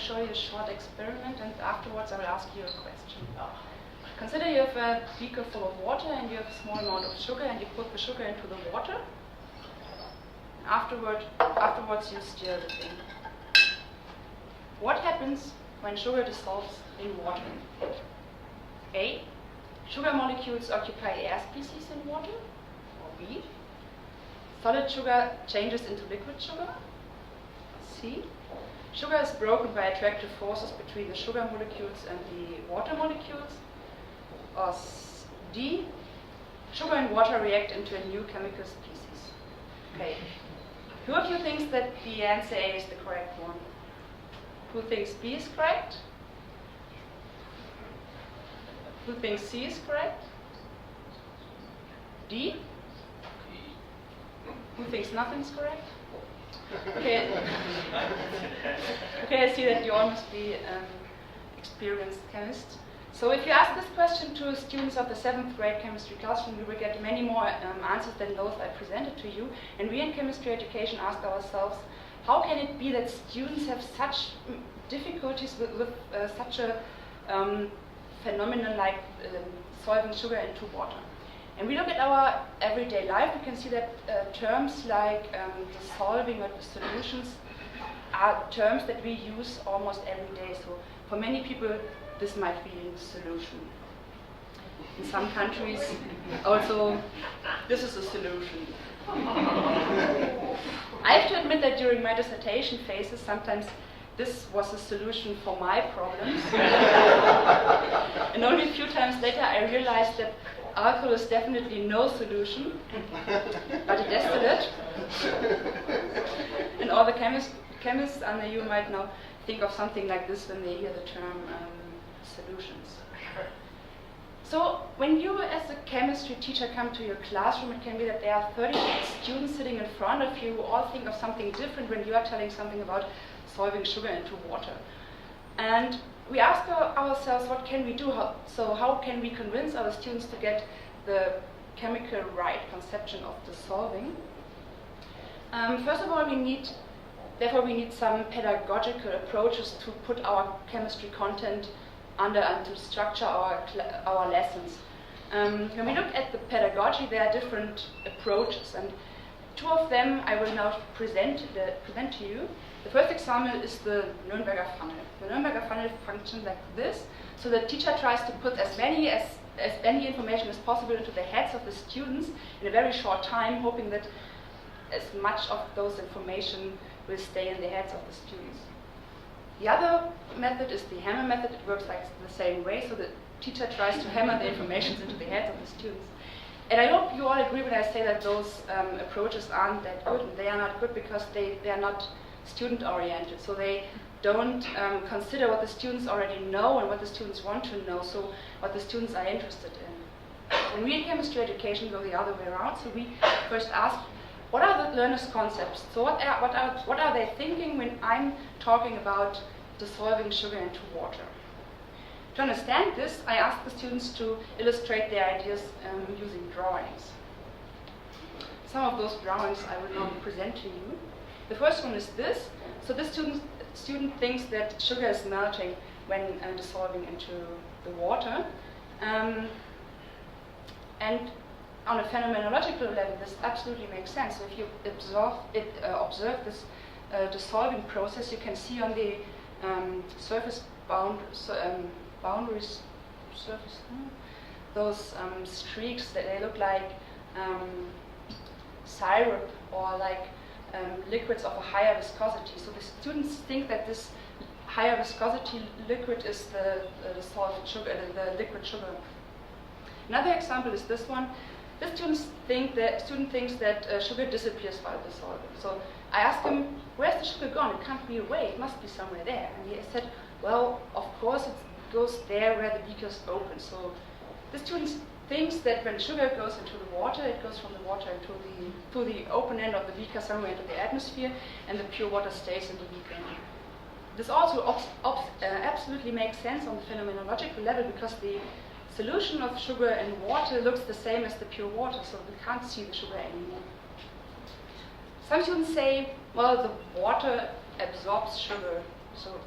show you a short experiment, and afterwards I will ask you a question. Consider you have a beaker full of water and you have a small amount of sugar, and you put the sugar into the water. Afterwards you stir the thing. What happens when sugar dissolves in water? A. Sugar molecules occupy air species in water. Or B. Solid sugar changes into liquid sugar. C. Sugar is broken by attractive forces between the sugar molecules and the water molecules. Or D. Sugar and water react into a new chemical species. Okay. Who of you thinks that the answer A is the correct one? Who thinks B is correct? Who thinks C is correct? D? Who thinks nothing's correct? Okay. Okay, I see that you all must be experienced chemists. So if you ask this question to students of the 7th grade chemistry classroom, you will get many more answers than those I presented to you. And we in chemistry education asked ourselves, how can it be that students have such difficulties with such a phenomenon like solving sugar into water? And we look at our everyday life, we can see that terms like dissolving or solutions are terms that we use almost every day. So for many people, this might be a solution. In some countries, also, this is a solution. I have to admit that during my dissertation phases, sometimes this was a solution for my problems. And only a few times later, I realized that alcohol is definitely no solution, but a distillate. And all the chemists under you might now think of something like this when they hear the term solutions. So when you as a chemistry teacher come to your classroom, it can be that there are 30 students sitting in front of you who all think of something different when you are telling something about solving sugar into water. And we ask ourselves, what can we do? How can we convince our students to get the chemical right conception of dissolving? First of all, we need some pedagogical approaches to put our chemistry content under and to structure our lessons. When we look at the pedagogy, there are different approaches, and two of them I will now present to you. The first example is the Nürnberger funnel. The Nürnberger funnel functions like this. So the teacher tries to put as many information as possible into the heads of the students in a very short time, hoping that as much of those information will stay in the heads of the students. The other method is the hammer method. It works like the same way. So the teacher tries to hammer the information into the heads of the students. And I hope you all agree when I say that those approaches aren't that good. And they are not good because they are not student-oriented. So they don't consider what the students already know and what the students want to know, so what the students are interested in. When we in chemistry education go the other way around, so we first ask, what are the learners' concepts? So what are they thinking when I'm talking about dissolving sugar into water? To understand this, I ask the students to illustrate their ideas using drawings. Some of those drawings I will now present to you. The first one is this. So this student thinks that sugar is melting when dissolving into the water. And on a phenomenological level, this absolutely makes sense. So if you observe this dissolving process, you can see on the surface boundaries, those streaks that they look like syrup or like liquids of a higher viscosity. So the students think that this higher viscosity liquid is the dissolved sugar, the liquid sugar. Another example is this one. The student thinks that sugar disappears while dissolving. So I asked him, where's the sugar gone? It can't be away. It must be somewhere there. And he said, well, of course it goes there where the beaker is open. So the student thinks that when sugar goes into the water, it goes from the water to the open end of the beaker somewhere into the atmosphere, and the pure water stays in the beaker. This also absolutely makes sense on the phenomenological level because the solution of sugar in water looks the same as the pure water, so we can't see the sugar anymore. Some students say, well, the water absorbs sugar, so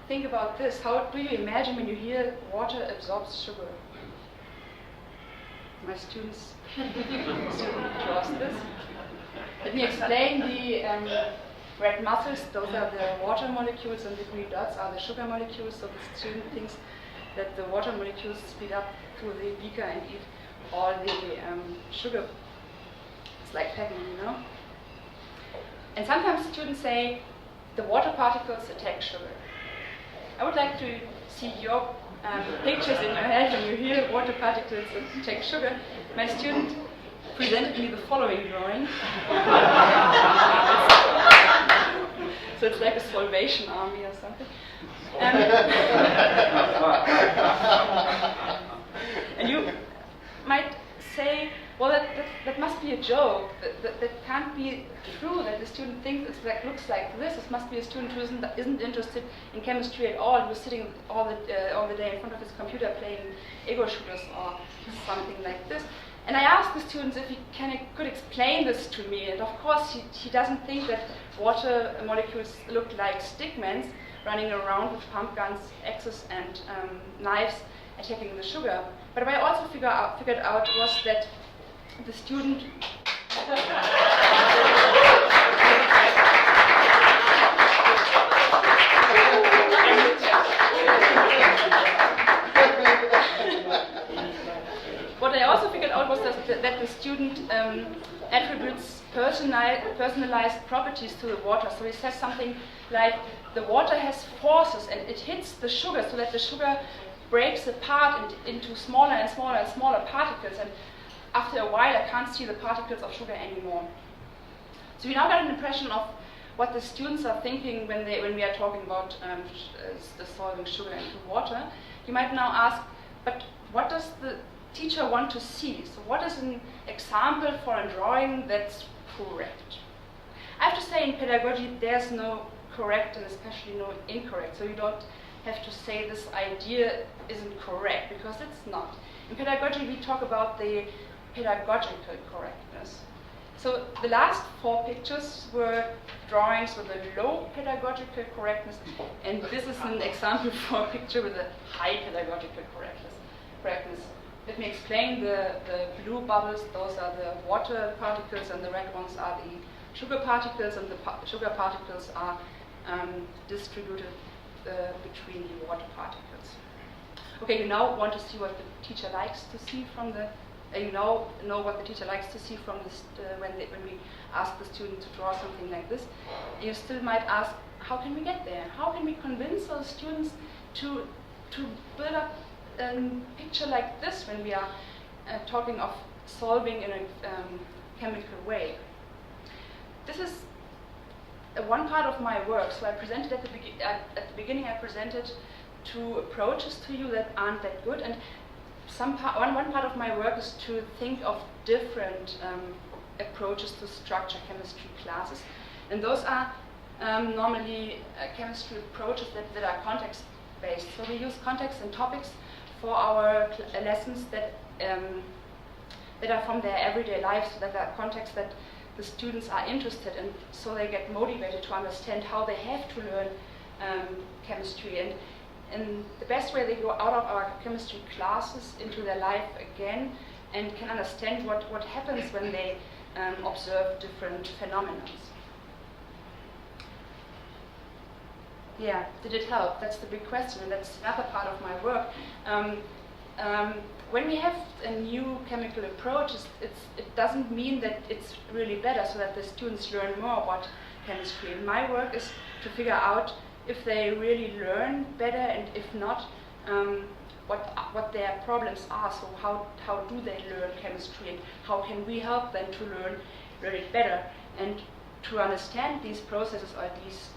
think about this. How do you imagine when you hear water absorbs sugar? My students draws this. Let me explain the red muscles. Those are the water molecules, and the green dots are the sugar molecules. So the student thinks that the water molecules speed up through the beaker and eat all the sugar. It's like packing, you know. And sometimes students say the water particles attack sugar. I would like to see your pictures in your head when you hear water particles attack sugar. My student presented me the following drawing. So it's like a Salvation Army or something. And you might say, well, that must be a joke. That can't be true. That the student thinks it looks like this. It must be a student who isn't interested in chemistry at all, who's sitting all the day in front of his computer playing ego shooters or something like this. And I asked the students if he could explain this to me. And of course, he doesn't think that water molecules look like stickmans running around with pump guns, axes, and knives attacking the sugar. But what I also figured out was that the student what I also figured out was that the student attributes personalized properties to the water. So he says something like, the water has forces and it hits the sugar so that the sugar breaks apart into smaller and smaller and smaller particles, and after a while I can't see the particles of sugar anymore. So we now got an impression of what the students are thinking when we are talking about dissolving sugar into water. You might now ask, but what does the teacher want to see? So what is an example for a drawing that's correct? I have to say, in pedagogy there's no correct and especially no incorrect. So you don't have to say this idea isn't correct, because it's not. In pedagogy we talk about the pedagogical correctness. So the last 4 pictures were drawings with a low pedagogical correctness, and this is an example for a picture with a high pedagogical correctness. Let me explain. The blue bubbles, those are the water particles, and the red ones are the sugar particles, and the sugar particles are distributed between the water particles. Okay, you now want to see what the teacher likes to see from the. You know what the teacher likes to see from this when we ask the student to draw something like this. You still might ask, how can we get there? How can we convince those students to build up a picture like this when we are talking of solving in a chemical way? This is one part of my work. So I presented at the beginning. I presented 2 approaches to you that aren't that good, and one part of my work is to think of different approaches to structure chemistry classes, and those are normally chemistry approaches that are context-based. So we use context and topics for our lessons that are from their everyday lives, so that are contexts that the students are interested in, so they get motivated to understand how they have to learn chemistry. And the best way, they go out of our chemistry classes into their life again and can understand what happens when they observe different phenomena. Yeah, did it help? That's the big question, and that's another part of my work. When we have a new chemical approach, it doesn't mean that it's really better, so that the students learn more about chemistry. And my work is to figure out if they really learn better, and if not, what their problems are. So how do they learn chemistry, and how can we help them to learn it better? And to understand these processes, or these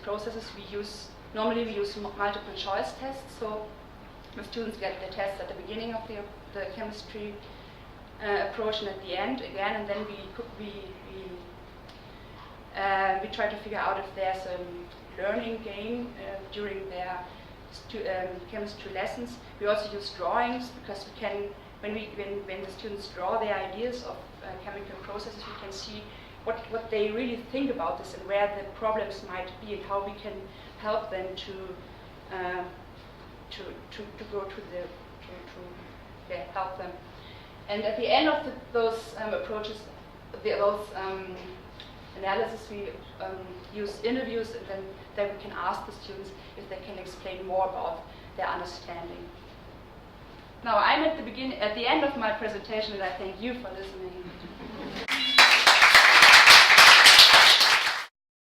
processes, normally we use multiple choice tests. So the students get the tests at the beginning of the chemistry approach and at the end again, and then we try to figure out if there's a learning gain during their chemistry lessons. We also use drawings, because when the students draw their ideas of chemical processes, we can see what they really think about this and where the problems might be and how we can help them to go to help them. And at the end of those approaches, those analysis, we use interviews, and then we can ask the students if they can explain more about their understanding. Now I'm at the end of my presentation, and I thank you for listening.